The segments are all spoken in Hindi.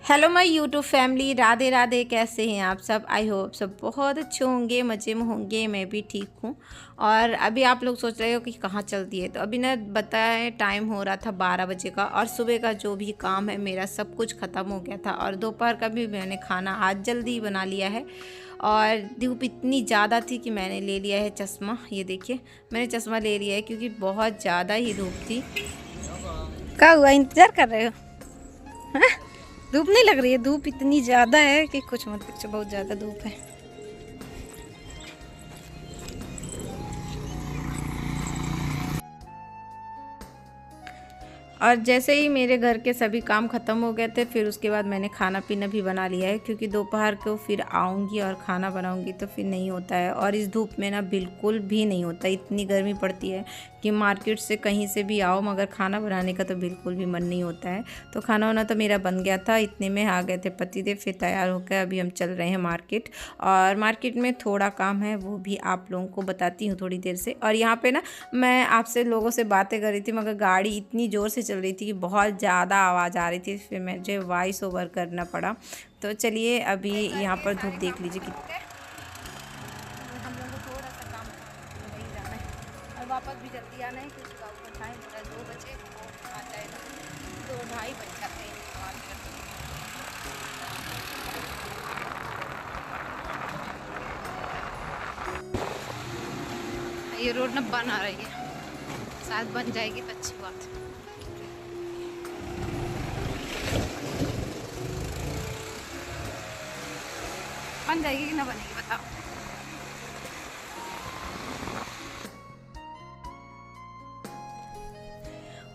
Hello my YouTube family, Radhe Radhe. कैसे हैं आप सब? आई होप सब बहुत अच्छे होंगे, मज़े में होंगे। मैं भी ठीक हूँ। और अभी आप लोग सोच रहे हो कि कहाँ चल दिए, तो अभी ना बताए टाइम हो रहा था 12 बजे का, और सुबह का जो भी काम है मेरा सब कुछ ख़त्म हो गया था। और दोपहर का भी मैंने खाना आज जल्दी बना लिया है। और धूप इतनी ज़्यादा थी कि मैंने ले लिया है चश्मा। ये देखिए, मैंने चश्मा ले लिया है क्योंकि बहुत ज़्यादा ही धूप थी। क्या हुआ, इंतज़ार कर रहे हो? धूप नहीं लग रही है? धूप इतनी ज़्यादा है कि कुछ मत पूछो, बहुत ज़्यादा धूप है। और जैसे ही मेरे घर के सभी काम ख़त्म हो गए थे, फिर उसके बाद मैंने खाना पीना भी बना लिया है, क्योंकि दोपहर को फिर आऊँगी और खाना बनाऊँगी तो फिर नहीं होता है। और इस धूप में ना बिल्कुल भी नहीं होता, इतनी गर्मी पड़ती है कि मार्केट से कहीं से भी आओ मगर खाना बनाने का तो बिल्कुल भी मन नहीं होता है। तो खाना वाना तो मेरा बन गया था, इतने में आ गए थे पतिदेव, फिर तैयार होकर अभी हम चल रहे हैं मार्केट। और मार्केट में थोड़ा काम है, वो भी आप लोगों को बताती हूँ थोड़ी देर से। और यहाँ पे ना मैं आपसे लोगों से बातें कर रही थी, मगर गाड़ी इतनी ज़ोर से चल रही थी कि बहुत ज़्यादा आवाज़ आ रही थी, फिर मुझे वॉइस ओवर करना पड़ा। तो चलिए अभी यहाँ पर धूप देख लीजिए कितनी। हम लोगों को थोड़ा सा काम नहीं जाना है और वापस भी जल्दी आना है, क्योंकि गाँव का टाइम हो रहा है 2 बजे, वो आ जाएगा 2 ढाई बज जाते हैं ये रोड ना बन आ रही है, शायद बन जाएगी तो अच्छी बात है। बन जाएगी कि ना बनेगी बताओ।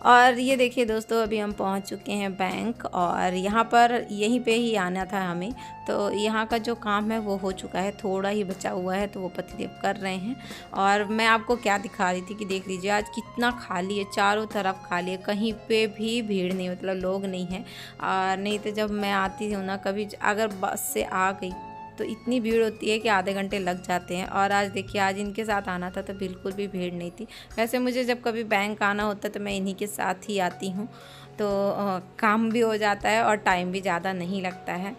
और ये देखिए दोस्तों, अभी हम पहुंच चुके हैं बैंक, और यहाँ पर यहीं पे ही आना था हमें। तो यहाँ का जो काम है वो हो चुका है, थोड़ा ही बचा हुआ है, तो वो पतिदेव कर रहे हैं। और मैं आपको क्या दिखा रही थी कि देख लीजिए आज कितना खाली है, चारों तरफ खाली है, कहीं पे भी भीड़ नहीं, मतलब लोग नहीं है। और नहीं तो जब मैं आती हूँ ना कभी, अगर बस से आ गई तो इतनी भीड़ होती है कि आधे घंटे लग जाते हैं। और आज देखिए, आज इनके साथ आना था तो बिल्कुल भी भीड़ नहीं थी। वैसे मुझे जब कभी बैंक आना होता है तो मैं इन्हीं के साथ ही आती हूँ, तो काम भी हो जाता है और टाइम भी ज़्यादा नहीं लगता है।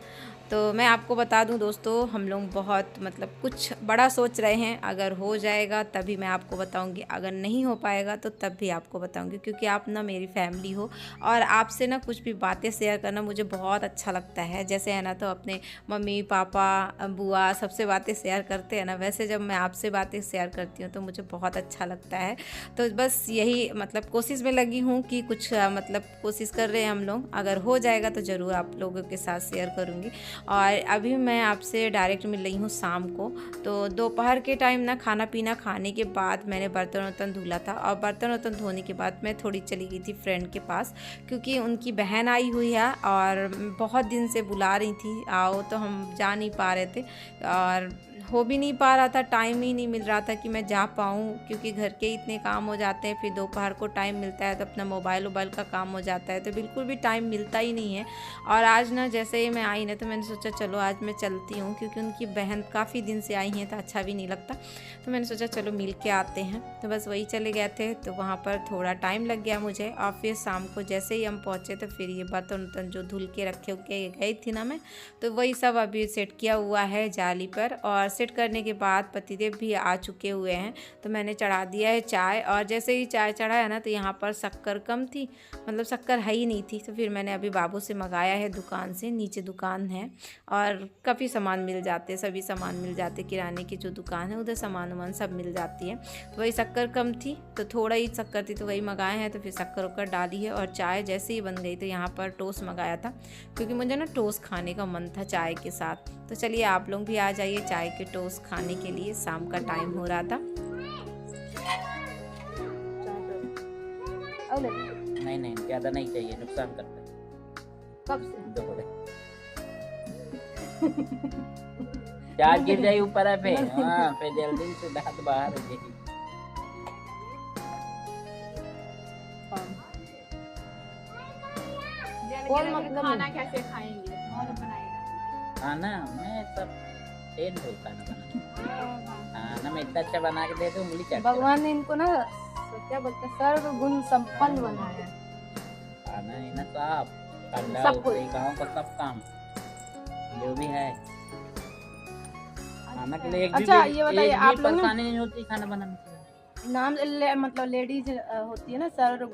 तो मैं आपको बता दूं दोस्तों, हम लोग बहुत मतलब कुछ बड़ा सोच रहे हैं। अगर हो जाएगा तभी मैं आपको बताऊंगी, अगर नहीं हो पाएगा तो तब भी आपको बताऊंगी, क्योंकि आप ना मेरी फैमिली हो और आपसे ना कुछ भी बातें शेयर करना मुझे बहुत अच्छा लगता है। जैसे है ना, तो अपने मम्मी पापा बुआ सबसे बातें शेयर करते हैं ना, वैसे जब मैं आपसे बातें शेयर करती हूँ तो मुझे बहुत अच्छा लगता है। तो बस यही मतलब कोशिश में लगी हूँ कि कुछ मतलब कोशिश कर रहे हैं हम लोग। अगर हो जाएगा तो ज़रूर आप लोगों के साथ शेयर करूँगी। और अभी मैं आपसे डायरेक्ट मिल रही हूँ शाम को। तो दोपहर के टाइम ना खाना पीना खाने के बाद मैंने बर्तन वर्तन धुला था, और बर्तन वर्तन धोने के बाद मैं थोड़ी चली गई थी फ्रेंड के पास, क्योंकि उनकी बहन आई हुई है और बहुत दिन से बुला रही थी आओ, तो हम जा नहीं पा रहे थे और हो भी नहीं पा रहा था, टाइम ही नहीं मिल रहा था कि मैं जा पाऊँ, क्योंकि घर के इतने काम हो जाते हैं। फिर दोपहर को टाइम मिलता है तो अपना मोबाइल वोबाइल का काम हो जाता है, तो बिल्कुल भी टाइम मिलता ही नहीं है। और आज ना जैसे ही मैं आई ना, तो मैंने सोचा चलो आज मैं चलती हूँ, क्योंकि उनकी बहन काफ़ी दिन से आई हैं तो अच्छा भी नहीं लगता। तो मैंने सोचा चलो मिल के आते हैं, तो बस वही चले गए थे। तो वहाँ पर थोड़ा टाइम लग गया मुझे, और फिर शाम को जैसे ही हम पहुँचे तो फिर ये बर्तन वर्तन जो धुल के रखे के गई थी ना मैं, तो वही सब अभी सेट किया हुआ है जाली पर। और सेट करने के बाद पतिदेव भी आ चुके हुए हैं, तो मैंने चढ़ा दिया है चाय। और जैसे ही चाय चढ़ाया ना, तो यहाँ पर शक्कर कम थी, मतलब शक्कर है ही नहीं थी। तो फिर मैंने अभी बाबू से मंगाया है दुकान से, नीचे दुकान है और काफ़ी सामान मिल जाते हैं, सभी सामान मिल जाते, किराने की जो दुकान है उधर सामान वामान सब मिल जाती है। तो वही शक्कर कम थी, तो थोड़ा ही शक्कर थी, तो वही मंगाए हैं। तो फिर शक्कर वक्कर डाली है, और चाय जैसे ही बन गई तो यहाँ पर टोस्ट मंगाया था, क्योंकि मुझे ना टोस्ट खाने का मन था चाय के साथ। तो चलिए आप लोग भी आ जाइए चाय के टोस्ट खाने के लिए, शाम का टाइम हो रहा था। नहीं नहीं, ज़्यादा नहीं चाहिए, नुकसान करता है। कब से चार गिर जाए ऊपर है पे, हाँ पे जल्दी से दांत बाहर हो जाएगी। खाना कैसे खाएंगे? खाना मैं सब तेज होता है बनाना। खाना मैं इतना अच्छा बना के दे दूं, उंगली चट भगवान ने इनको ना क्या बोलते हैं, सर्व गुण संपन्न बनाया है। खाना है ना साफ कंडा सब कुछ। ऊपरी गाँव का सब काम जो भी है खाना के लिए अच्छा, ये बताइए, एक आप भी लोग ना परेशानी नहीं होती खाना बनाने के लिए। नाम मतलब लेडीज होती है ना, सर्व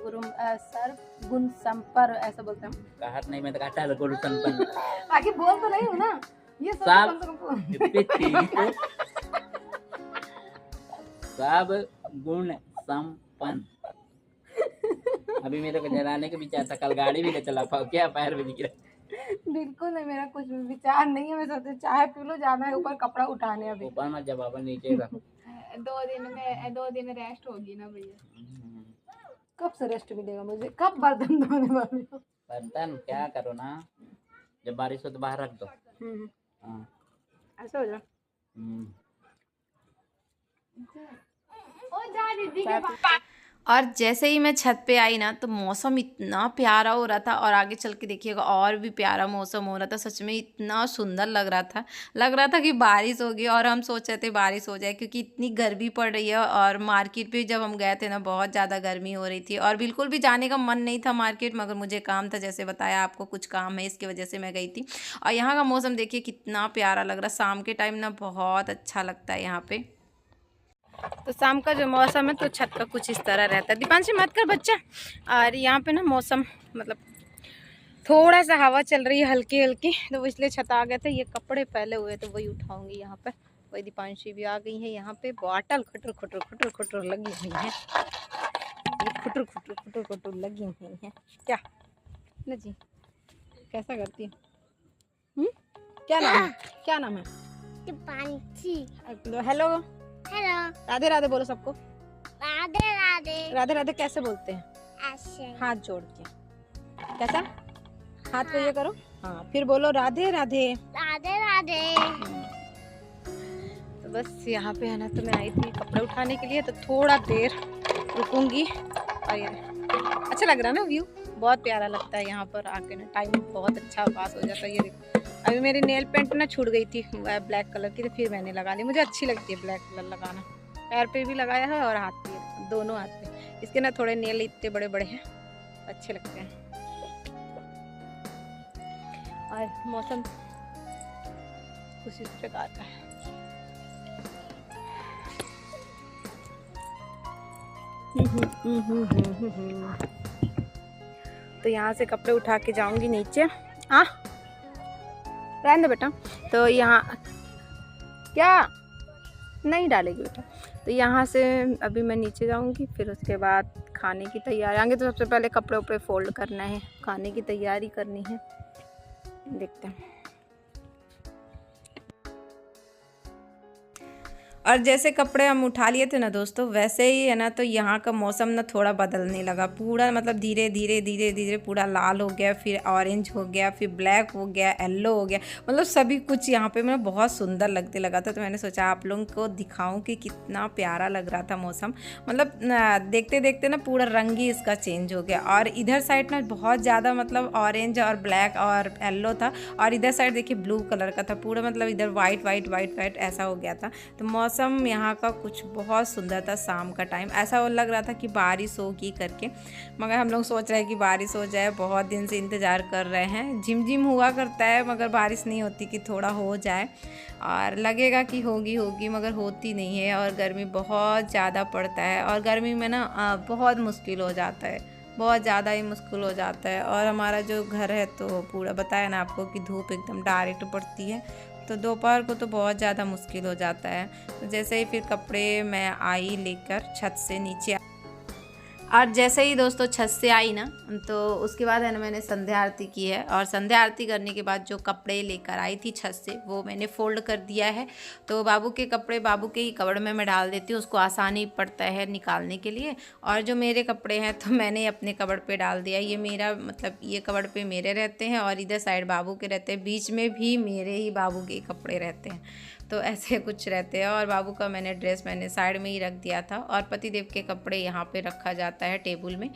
गुण संपन्न ऐसा बोलते हैं। कहत नहीं, मैं तो कहता है गुरु संपन्न आगे बोल तो नहीं हूँ ना, ये सब सब कम से कम सब गुण संपन्न। अभी मेरे को जलाने के विचार था, कल गाड़ी भी नहीं चला पाओ क्या, पैर भी नहीं गिरा। बिल्कुल नहीं, मेरा कुछ भी विचार नहीं है। मैं सोचती चाय पी लो, जाना है ऊपर कपड़ा उठाने अभी। ऊपर मत जब नीचे रखो। 2 दिन रेस्ट होगी ना भैया। कब से रेस्ट मिलेगा मुझे, कब बर्तन धोने वाली हो? बर्तन क्या करो ना, जब बारिश हो तो बाहर रख दो। हाँ। ऐसा हो जाए। और जैसे ही मैं छत पे आई ना तो मौसम इतना प्यारा हो रहा था, और आगे चल के देखिएगा और भी प्यारा मौसम हो रहा था। सच में इतना सुंदर लग रहा था कि बारिश होगी, और हम सोच रहे थे बारिश हो जाए क्योंकि इतनी गर्मी पड़ रही है। और मार्केट पे जब हम गए थे ना बहुत ज़्यादा गर्मी हो रही थी, और बिल्कुल भी जाने का मन नहीं था मार्केट, मगर मुझे काम था, जैसे बताया आपको कुछ काम है, इसकी वजह से मैं गई थी। और यहाँ का मौसम देखिए कितना प्यारा लग रहा, शाम के टाइम ना बहुत अच्छा लगता है यहाँ पे। तो शाम का जो मौसम है तो छत का कुछ इस तरह रहता है। दीपांशी मत कर बच्चा। और यहाँ पे ना मौसम मतलब थोड़ा सा हवा चल रही है हल्की हल्की, तो इसलिए छत आ गए थे। ये कपड़े फैले हुए तो वही उठाऊंगी यहाँ पे। वही दीपांशी भी आ गई है यहाँ पे। बॉटल खुटर खुटर खुटर खुटर लगी हुई है, ये खुटर खुटर खुटर खुटर लगी हुई है। क्या ना जी, कैसा करती है? क्या नाम है, क्या नाम है? हेलो हेलो, राधे राधे बोलो सबको। राधे राधे। राधे राधे कैसे बोलते हैं? ऐसे। हाथ जोड़ के। कैसा? हाथ को ये करो, हाँ, फिर बोलो राधे राधे। राधे राधे। तो बस यहाँ पे है ना, तो मैं आई थी कपड़े उठाने के लिए, तो थोड़ा देर रुकूंगी। और ये अच्छा लग रहा है ना, व्यू बहुत प्यारा लगता है यहाँ पर आके ना, टाइम बहुत अच्छा पास हो जाता है। ये देखो अभी मेरी नेल पेंट ना छूट गई थी ब्लैक कलर की, तो फिर मैंने लगा ली। मुझे अच्छी लगती है ब्लैक कलर लगाना, पैर पे भी लगाया है और हाथ पे, दोनों हाथ पे। इसके ना थोड़े नेल इतने बड़े बड़े हैं, अच्छे लगते हैं। और मौसम कुछ इस प्रकार का है। तो यहाँ से कपड़े उठा के जाऊंगी नीचे। हाँ रहने दो बेटा। तो यहाँ क्या नहीं डालेगी बेटा। तो यहाँ से अभी मैं नीचे जाऊंगी, फिर उसके बाद खाने की तैयारी आएंगे। तो सबसे पहले कपड़े उपड़े फोल्ड करना है, खाने की तैयारी करनी है, देखते हैं। और जैसे कपड़े हम उठा लिए थे ना दोस्तों, वैसे ही है ना, तो यहाँ का मौसम ना थोड़ा बदलने लगा पूरा, मतलब धीरे धीरे धीरे धीरे पूरा लाल हो गया, फिर ऑरेंज हो गया, फिर ब्लैक हो गया, येलो हो गया, मतलब सभी कुछ यहाँ पे मतलब बहुत सुंदर लगने लगा था। तो मैंने सोचा आप लोगों को दिखाऊं कि कितना प्यारा लग रहा था मौसम। मतलब देखते देखते ना पूरा रंग ही इसका चेंज हो गया। और इधर साइड ना बहुत ज़्यादा मतलब ऑरेंज और ब्लैक और येलो था, और इधर साइड देखिए ब्लू कलर का था पूरा, मतलब इधर वाइट वाइट वाइट वाइट ऐसा हो गया था। तो मौसम यहाँ का कुछ बहुत सुंदर था। शाम का टाइम ऐसा लग रहा था कि बारिश होगी करके, मगर हम लोग सोच रहे हैं कि बारिश हो जाए, बहुत दिन से इंतज़ार कर रहे हैं। झिमझिम हुआ करता है मगर बारिश नहीं होती कि थोड़ा हो जाए, और लगेगा कि होगी होगी मगर होती नहीं है। और गर्मी बहुत ज़्यादा पड़ता है, और गर्मी में ना बहुत मुश्किल हो जाता है, बहुत ज़्यादा ही मुश्किल हो जाता है। और हमारा जो घर है तो पूरा बताया ना आपको कि धूप एकदम डायरेक्ट पड़ती है, तो दोपहर को तो बहुत ज़्यादा मुश्किल हो जाता है। तो जैसे ही फिर कपड़े मैं आई लेकर छत से नीचे, और जैसे ही दोस्तों छत से आई ना, तो उसके बाद है ना मैंने संध्या आरती की है। और संध्या आरती करने के बाद जो कपड़े लेकर आई थी छत से वो मैंने फ़ोल्ड कर दिया है। तो बाबू के कपड़े बाबू के ही कबड़ में मैं डाल देती हूँ, उसको आसानी पड़ता है निकालने के लिए। और जो मेरे कपड़े हैं तो मैंने अपने कबड़ पे डाल दिया। ये मेरा मतलब ये कबड़ पे मेरे रहते हैं, और इधर साइड बाबू के रहते हैं, बीच में भी मेरे ही बाबू के कपड़े रहते हैं। तो ऐसे कुछ रहते हैं। और बाबू का मैंने साइड में ही रख दिया था और पतिदेव के कपड़े यहाँ पे रखा जाता है टेबल में।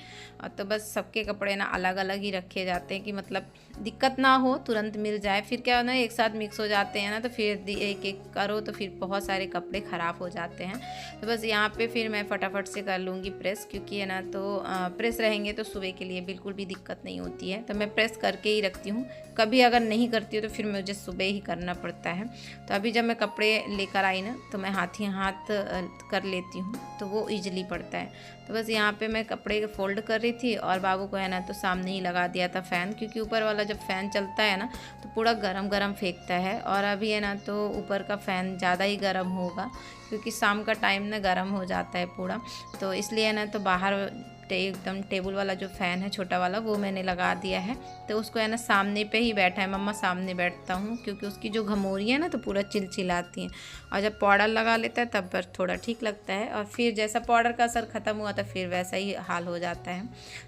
तो बस सबके कपड़े ना अलग अलग ही रखे जाते हैं कि मतलब दिक्कत ना हो, तुरंत मिल जाए। फिर क्या ना एक साथ मिक्स हो जाते हैं ना, तो फिर एक एक करो तो फिर बहुत सारे कपड़े ख़राब हो जाते हैं। तो बस यहाँ पे फिर मैं फटाफट से कर लूँगी प्रेस, क्योंकि है ना तो प्रेस रहेंगे तो सुबह के लिए बिल्कुल भी दिक्कत नहीं होती है। तो मैं प्रेस करके ही रखती हूँ, कभी अगर नहीं करती हूँ तो फिर मुझे सुबह ही करना पड़ता है। तो अभी जब मैं कपड़े लेकर आई ना तो मैं हाथ ही हाथ कर लेती हूँ, तो वो ईजिली पड़ता है। तो बस यहाँ पे मैं कपड़े फोल्ड कर रही थी और बाबू को है ना तो सामने ही लगा दिया था फ़ैन, क्योंकि ऊपर वाला जब फ़ैन चलता है ना तो पूरा गरम गरम फेंकता है। और अभी है ना तो ऊपर का फ़ैन ज़्यादा ही गर्म होगा, क्योंकि शाम का टाइम ना गर्म हो जाता है पूरा। तो इसलिए है ना तो बाहर एकदम टेबल वाला जो फ़ैन है छोटा वाला वो मैंने लगा दिया है। तो उसको है ना सामने पे ही बैठा है, मम्मा सामने बैठता हूँ, क्योंकि उसकी जो घमौरी है ना तो पूरा चिलचिलाती हैं। और जब पाउडर लगा लेता है तब पर थोड़ा ठीक लगता है, और फिर जैसा पाउडर का असर ख़त्म हुआ तो फिर वैसा ही हाल हो जाता है।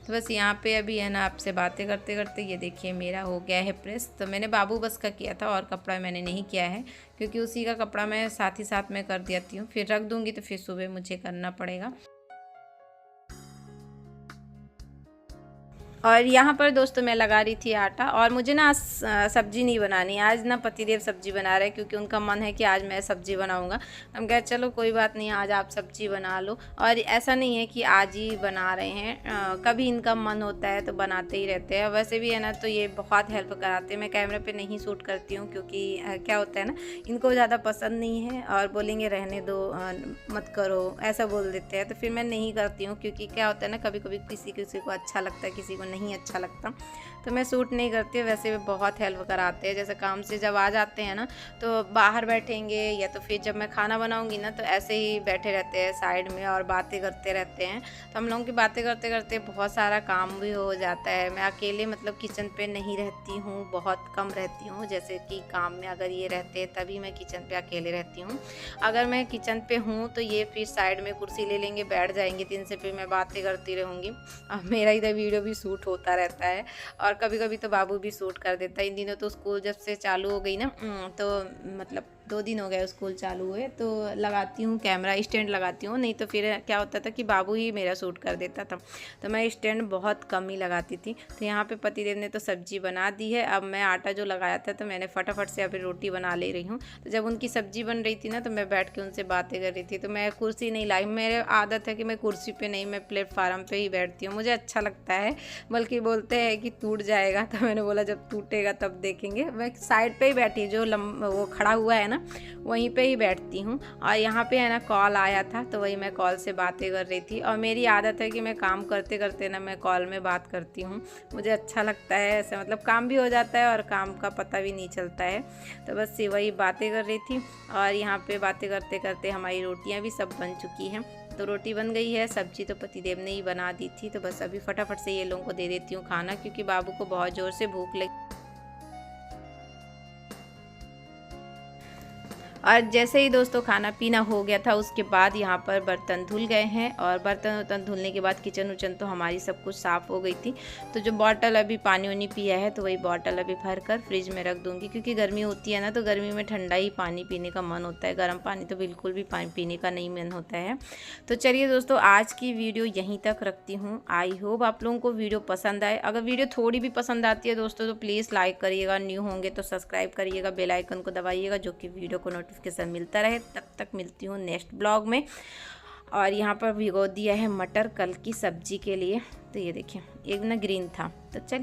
तो बस यहाँ पे अभी है ना आपसे बातें करते करते ये देखिए मेरा हो गया है प्रेस। तो मैंने बाबू बस का किया था और कपड़ा मैंने नहीं किया है, क्योंकि उसी का कपड़ा मैं साथ ही साथ में कर देती हूँ, फिर रख दूँगी तो फिर सुबह मुझे करना पड़ेगा। और यहाँ पर दोस्तों मैं लगा रही थी आटा, और मुझे ना आज सब्ज़ी नहीं बनानी, आज ना पतिदेव सब्ज़ी बना रहे हैं, क्योंकि उनका मन है कि आज मैं सब्ज़ी बनाऊँगा। हम कहे चलो कोई बात नहीं, आज आप सब्ज़ी बना लो। और ऐसा नहीं है कि आज ही बना रहे हैं, कभी इनका मन होता है तो बनाते ही रहते हैं। वैसे भी है ना तो ये बहुत हेल्प कराते हैं। मैं कैमरे पर नहीं शूट करती हूँ, क्योंकि क्या होता है ना इनको ज़्यादा पसंद नहीं है और बोलेंगे रहने दो, मत करो, ऐसा बोल देते हैं। तो फिर मैं नहीं करती हूँ, क्योंकि क्या होता है ना कभी कभी किसी को अच्छा लगता है, किसी को नहीं अच्छा लगता, तो मैं सूट नहीं करती। वैसे भी बहुत हेल्प कराते हैं। जैसे काम से जब आ जाते हैं ना तो बाहर बैठेंगे, या तो फिर जब मैं खाना बनाऊंगी ना तो ऐसे ही बैठे रहते हैं साइड में और बातें करते रहते हैं। तो हम लोगों की बातें करते करते बहुत सारा काम भी हो जाता है। मैं अकेले मतलब किचन पे नहीं रहती हूँ, बहुत कम रहती हूँ। जैसे कि काम में अगर ये रहते हैं तभी मैं किचन पे अकेले रहती हूँ। अगर मैं किचन पे हूँ तो ये फिर साइड में कुर्सी ले लेंगे, बैठ जाएंगे, तो इनसे फिर मैं बातें करती रहूँगी। और मेरा इधर वीडियो भी शूट होता रहता है, और कभी कभी तो बाबू भी शूट कर देता है। इन दिनों तो स्कूल जब से चालू हो गई ना, तो मतलब 2 दिन हो गए स्कूल चालू हुए, तो लगाती हूँ कैमरा स्टैंड लगाती हूँ, नहीं तो फिर क्या होता था कि बाबू ही मेरा शूट कर देता था। तो मैं स्टैंड बहुत कम ही लगाती थी। तो यहाँ पे पतिदेव ने तो सब्जी बना दी है। अब मैं आटा जो लगाया था तो मैंने फटाफट से अभी रोटी बना ले रही हूँ। तो जब उनकी सब्जी बन रही थी ना तो मैं बैठ के उनसे बातें कर रही थी। तो मैं कुर्सी नहीं लाई, मेरे आदत है कि मैं कुर्सी पर नहीं, मैं प्लेटफार्म पर ही बैठती हूँ, मुझे अच्छा लगता है। बल्कि बोलते हैं कि टूट जाएगा, तो मैंने बोला जब टूटेगा तब देखेंगे। मैं साइड पे ही बैठी, जो वो खड़ा हुआ है ना वहीं पे ही बैठती हूँ। और यहाँ पे है ना कॉल आया था, तो वही मैं कॉल से बातें कर रही थी। और मेरी आदत है कि मैं काम करते करते ना मैं कॉल में बात करती हूँ, मुझे अच्छा लगता है ऐसे, मतलब काम भी हो जाता है और काम का पता भी नहीं चलता है। तो बस वही बातें कर रही थी। और यहाँ पे बातें करते करते हमारी रोटियाँ भी सब बन चुकी हैं। तो रोटी बन गई है, सब्जी तो पतिदेव ने ही बना दी थी। तो बस अभी फटाफट से ये लोगों को दे देती हूँ खाना, क्योंकि बाबू को बहुत ज़ोर से भूख लगी। और जैसे ही दोस्तों खाना पीना हो गया था उसके बाद यहाँ पर बर्तन धुल गए हैं। और बर्तन धुलने के बाद किचन उचन तो हमारी सब कुछ साफ़ हो गई थी। तो जो बॉटल अभी पानी वानी पिया है तो वही बॉटल अभी भर कर फ्रिज में रख दूँगी, क्योंकि गर्मी होती है ना तो गर्मी में ठंडा ही पानी पीने का मन होता है, गर्म पानी तो बिल्कुल भी पानी पीने का नहीं मन होता है। तो चलिए दोस्तों आज की वीडियो यहीं तक रखती हूँ। आई होप आप लोगों को वीडियो पसंद आए। अगर वीडियो थोड़ी भी पसंद आती है दोस्तों तो प्लीज़ लाइक करिएगा, न्यू होंगे तो सब्सक्राइब करिएगा, बेल आइकन को दबाइएगा, जो कि वीडियो को नोटिफिकेशन मिलता रहे। तब तक मिलती हूँ नेक्स्ट ब्लॉग में। और यहाँ पर भिगो दिया है मटर कल की सब्जी के लिए। तो ये देखिए एक ना ग्रीन था, तो चलिए।